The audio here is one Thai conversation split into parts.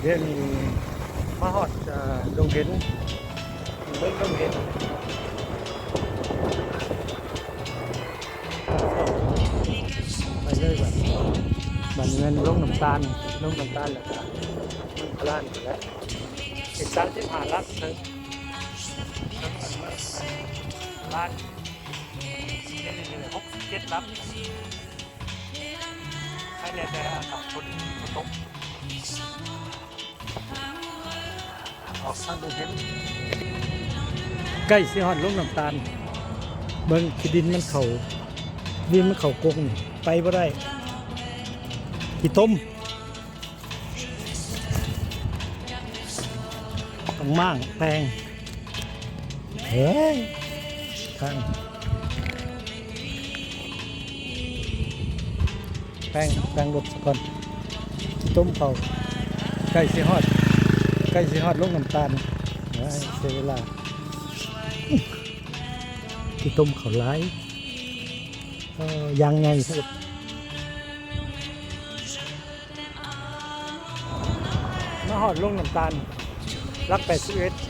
เดี๋ยวนี้มาฮอดดงเห็นเบิ่งดงเห็นไปเลยบัดเงินลงน้ำตาลแล้วก็มันพลานแล้วอีก35ลักถึงล้านนี่67ลักใครเนี่ยแต่ขับคนตกออกทางดงเห็นใกล้สิฮอดลงน้ำตาลเบิ่งขี้ดินมันเข้ากงไปบ่ได้ขี้ต้มต้องมั่างแปลงเฮ้ยทางแปลงรถสักก่อนต้มเขาใกล้สิฮอดลงน้ำตาลเสียเวลาที่ต้มเขาไล่ยังไงสุดมาฮอดลงน้ำตาลรัก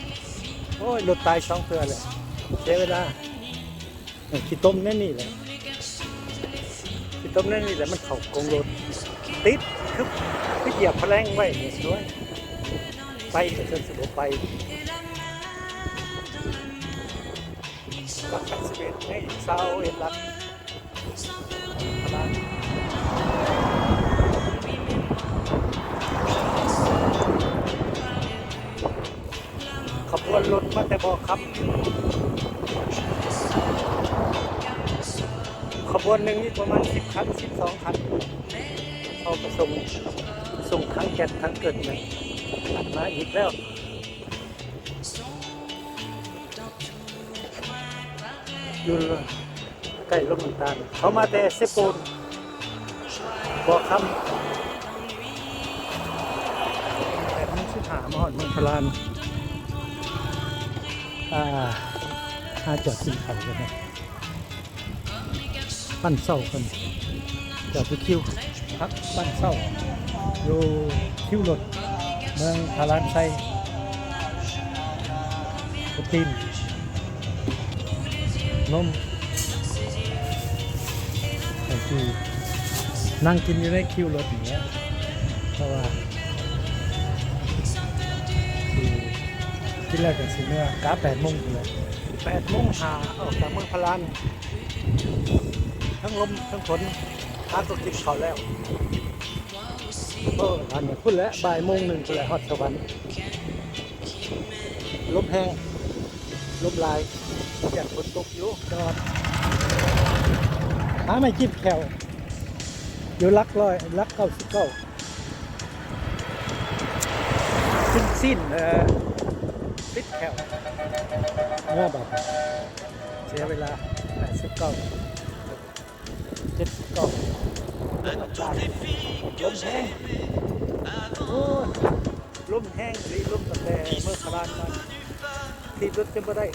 81โอ้ยรถตาย2เทื่อเลยเสียเวลาขี้ต้มแน่นี่แหละขี้ต้มแน่นี่แหละมันเข้ากงรถติดคือเหยียบแพลงไว้เนี่ยด้วยไปจนสะดวกไปรัก81ให้เศร้าเอ็ดรักขบวนรถมาแต่บอกครับขบวนหนึ่งนี่ประมาณ10 คัน 12 คันเอาไปส่งทั้งแก๊สทั้งเกิดเลยมาอีกแล้วอยู่ใกล้ลงน้ำตาลเขามาแต่เซโปนบอกคำแต่มันชื่อหามาหอดเมืองพลานหาจอดกินข้าวกันนะปั้นเศร้ากันจอดไปคิวพักปั้นเศร้าอยู่คิวรถเมืองพลานไซโปรตีนนมแต่ที่นั่งกินอยู่ในคิวรถอย่างเงี้ยเพราะว่าที่แรกก็สิเมื่อกะ8 โมงเลย8 โมงหาออกจากเมืองพลานทั้งลมทั้งฝนหาตัวกินเขาแล้วอันนี้พุ่นแล้วบ่ายโมง1พุ่นแล้วฮอดสวรรค์ลมแห้งลมลายอยากฝนตกอยู่จอดหาไม่จิบแขวอยู่ลัก99สิ้นปิดแขว5 บาทเสียเวลา89 79ลมแห้งโอ้ลมแห้งหรือลมตั้งแต่เมื่อคลานมาที่รถจะไม่ได้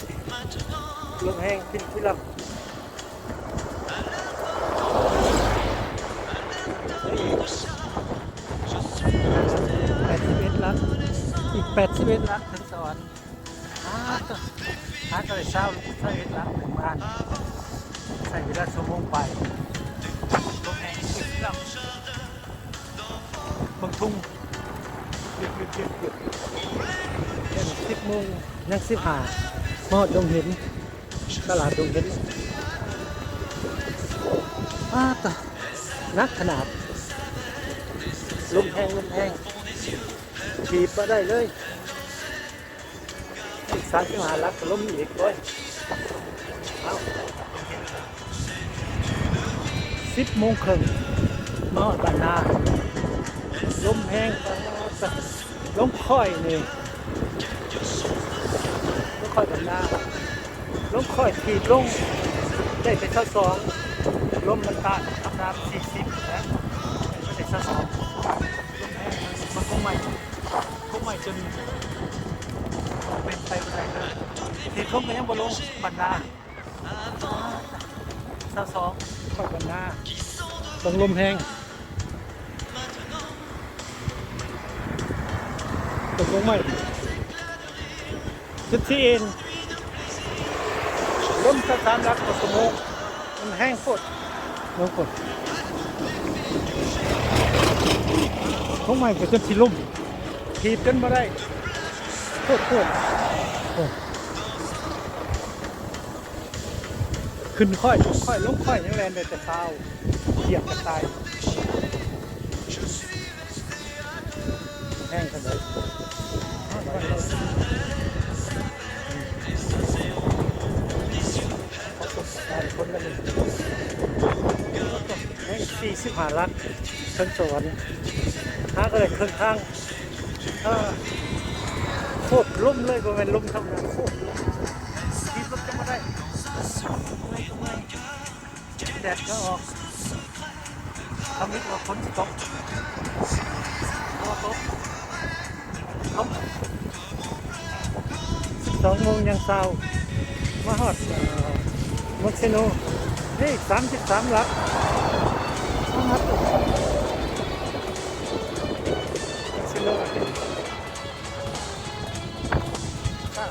ลมแห้งขึ้นที่ลำ81 ลักอีก81 ลักถึงสวรรค์ก็เลยเช้า21 ลักถึงบ้านใส่เวลาชั่วโมงไปลมแห้งขึ้นที่ลำบางทุ่งหยุด10 โมงยัง15มอดดงเห็นตลาดดงเห็นต่อนักขนาดลมแห้งขีบมาได้เลยอีก35 ลักลมอีกด้วย10 โมงครึ่งมอดบ้านนาลมแห้งลมค่อยนี่ลมค่อยบ้านนาลมค่อยขีดลงได้เป็น2ลมมันต้านทำน้ำ40นะไม่ได้2มันคงใหม่จนเป็นไปไม่ได้เลยขีดลงก็ยังบ่ลงบ้านนา22ค่อยบ้านนาต้องลมแห้ง ลงใหม่จุดที่เอ็นล้มสถานรักต่อสมองมันแห้งโคตรลงกดลงใหม่ก็จนที่ลุ่มถีบจนมาได้โคตรขึ้นค่อยลงค่อยยังแรงเลยแต่เท้าเหยียบกระต่ายแห้งกันเลยคนละหนึ่งแห้ง45 ลักเชิงสวรรค์หาก็เลยครึ่งทางโคตรลุ่มเลยก็เป็นลุ่มทำงานโคตรทีรถจะมาได้แดดก็ออกทำให้เราฝนตก12 โมงยังเศร้ามาฮอดมักเซโนนี่33 ลักมาฮอดมักเซโน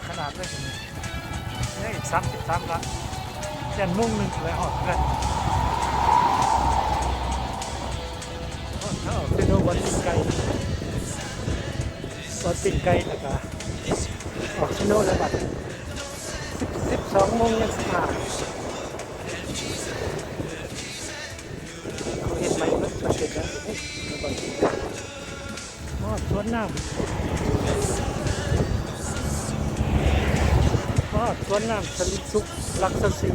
ขนาดเลยนี่33 ลักแค่มุ่งหนึ่งเลยฮอดกันเซโนวันติดไกลแล้วก็ออกเซโนแล้วบัด12 โมงยัง15เขาเห็นไหมมันสังเกตแล้วสวนน้ำสวนน้ำสลิดซุกรักสัสี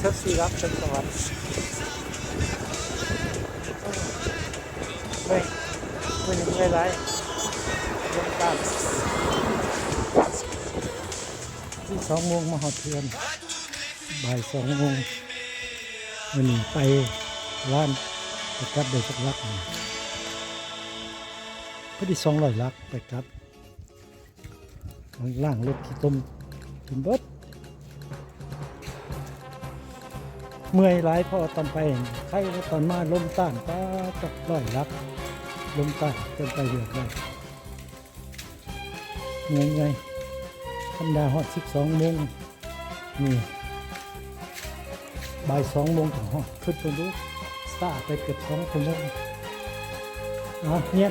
สัสีรักเป็นสวรรค์ไม่ยังไม่ไรลงการที่2 โมงมาหอดเทือนบ่าย 2 โมงวันนี้ไปร้านไปกลับโดยสักลักพอดี200 ลักไปกลับล่างรถที่ต้มถึงเบิดเมื่อยหลายพอตอนไปไข้ตอนมาลมต้านก็จับ100 ลักลมต้านจนไปเหือดเลยเมื่อยไงธรรมดาฮอด12 โมงนี่บ่าย 2 โมงถึงฮอดขึ้นไปดูสตาร์ทไปเกือบ2 ชั่วโมงเนี่ย